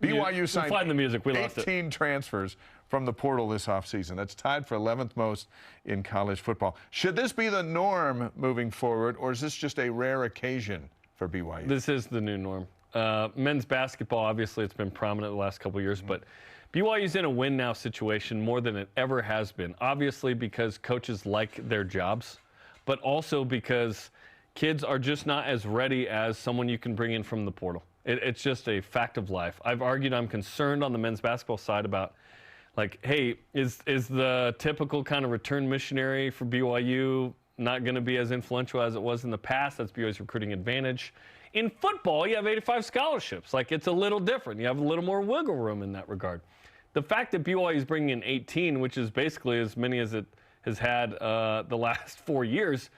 BYU signed find the music. We lost 18 transfers from the portal this offseason. That's tied for 11th most in college football. Should this be the norm moving forward, or is this just a rare occasion for BYU? This is the new norm. Men's basketball, obviously, it's been prominent the last couple of years, but BYU's in a win-now situation more than it ever has been. Obviously because coaches like their jobs, but also because kids are just not as ready as someone you can bring in from the portal. It's just a fact of life. I've argued I'm concerned on the men's basketball side about, like, hey, is the typical kind of return missionary for BYU not going to be as influential as it was in the past? That's BYU's recruiting advantage. In football, you have 85 scholarships. Like, it's a little different. You have a little more wiggle room in that regard. The fact that BYU is bringing in 18, which is basically as many as it has had the last 4 years,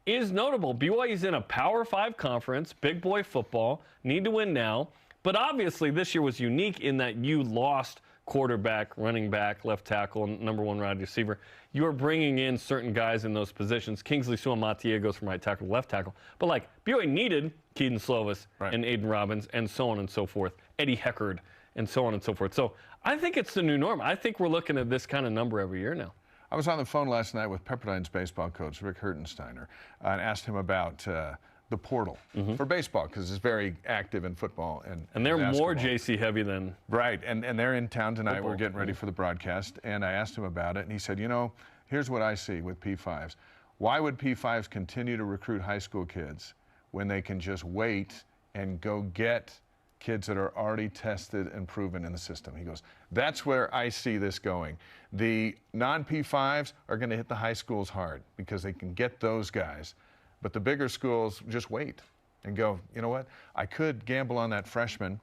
is notable. BYU's in a Power 5 conference, big boy football, need to win now. But obviously this year was unique in that you lost quarterback, running back, left tackle, and number one wide receiver. You are bringing in certain guys in those positions. Kingsley Suamataia goes from right tackle to left tackle. But, like, BYU needed Keaton Slovis and Aiden Robbins and so on and so forth, Eddie Heckard and so on and so forth. So I think it's the new norm. I think we're looking at this kind of number every year now. I was on the phone last night with Pepperdine's baseball coach, Rick Hertensteiner, and asked him about the portal for baseball, because it's very active in football and they're basketball. more JC heavy than and they're in town tonight. Football. We're getting ready for the broadcast, and I asked him about it, and he said, you know, here's what I see with P5s. Why would P5s continue to recruit high school kids when they can just wait and go get kids that are already tested and proven in the system? He goes, that's where I see this going. The non-P5s are going to hit the high schools hard because they can get those guys. But the bigger schools just wait and go, you know what? I could gamble on that freshman,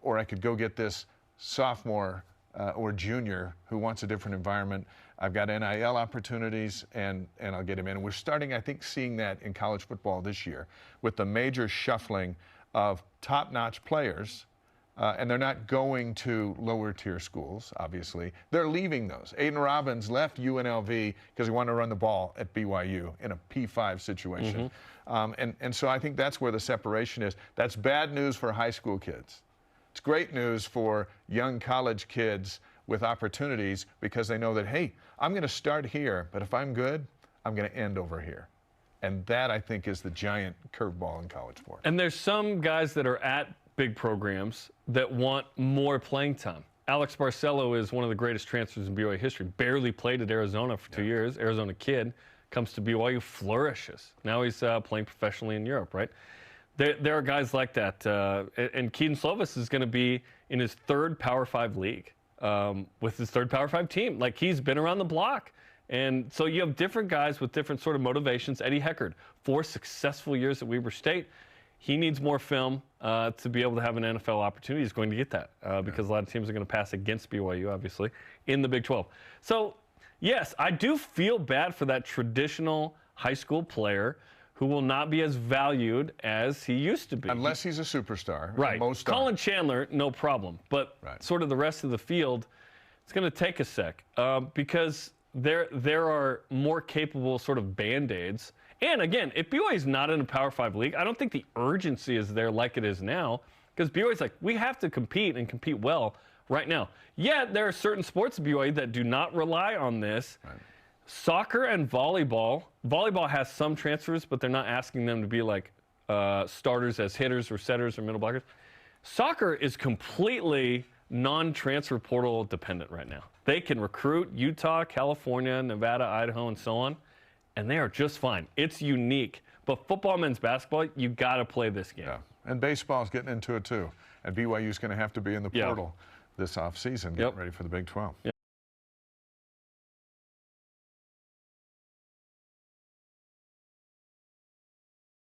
or I could go get this sophomore or junior who wants a different environment. I've got NIL opportunities, and I'll get him in. And we're starting, I think, seeing that in college football this year with the major shuffling of top-notch players, and they're not going to lower-tier schools, obviously. They're leaving those. Aiden Robbins left UNLV because he wanted to run the ball at BYU in a P5 situation. And so I think that's where the separation is. That's bad news for high school kids. It's great news for young college kids with opportunities because they know that, hey, I'm going to start here, but if I'm good, I'm going to end over here. And that, I think, is the giant curveball in college sports. And there's some guys that are at big programs that want more playing time. Alex Barcelo is one of the greatest transfers in BYU history. Barely played at Arizona for 2 years. Arizona kid, comes to BYU, flourishes. Now he's playing professionally in Europe, right? There are guys like that. And Keaton Slovis is going to be in his third Power 5 league with his third Power 5 team. Like, he's been around the block. And so you have different guys with different sort of motivations. Eddie Heckard, 4 successful years at Weber State. He needs more film to be able to have an NFL opportunity. He's going to get that because a lot of teams are going to pass against BYU, obviously, in the Big 12. So, yes, I do feel bad for that traditional high school player who will not be as valued as he used to be. Unless he's a superstar. Right. Most Colin Chandler, no problem. But sort of the rest of the field, it's going to take a sec because there are more capable sort of Band-Aids. And again, if BYU is not in a Power 5 league, I don't think the urgency is there like it is now, because BYU is like, we have to compete and compete well right now. Yet there are certain sports at BYU that do not rely on this. Soccer and volleyball. Volleyball has some transfers, but they're not asking them to be like starters as hitters or setters or middle blockers. Soccer is completely non-transfer portal dependent right now. They can recruit Utah, California, Nevada, Idaho, and so on, and they are just fine. It's unique. But football, men's basketball, you got to play this game. Yeah, and baseball's getting into it too. And BYU's going to have to be in the portal this offseason, getting ready for the Big 12.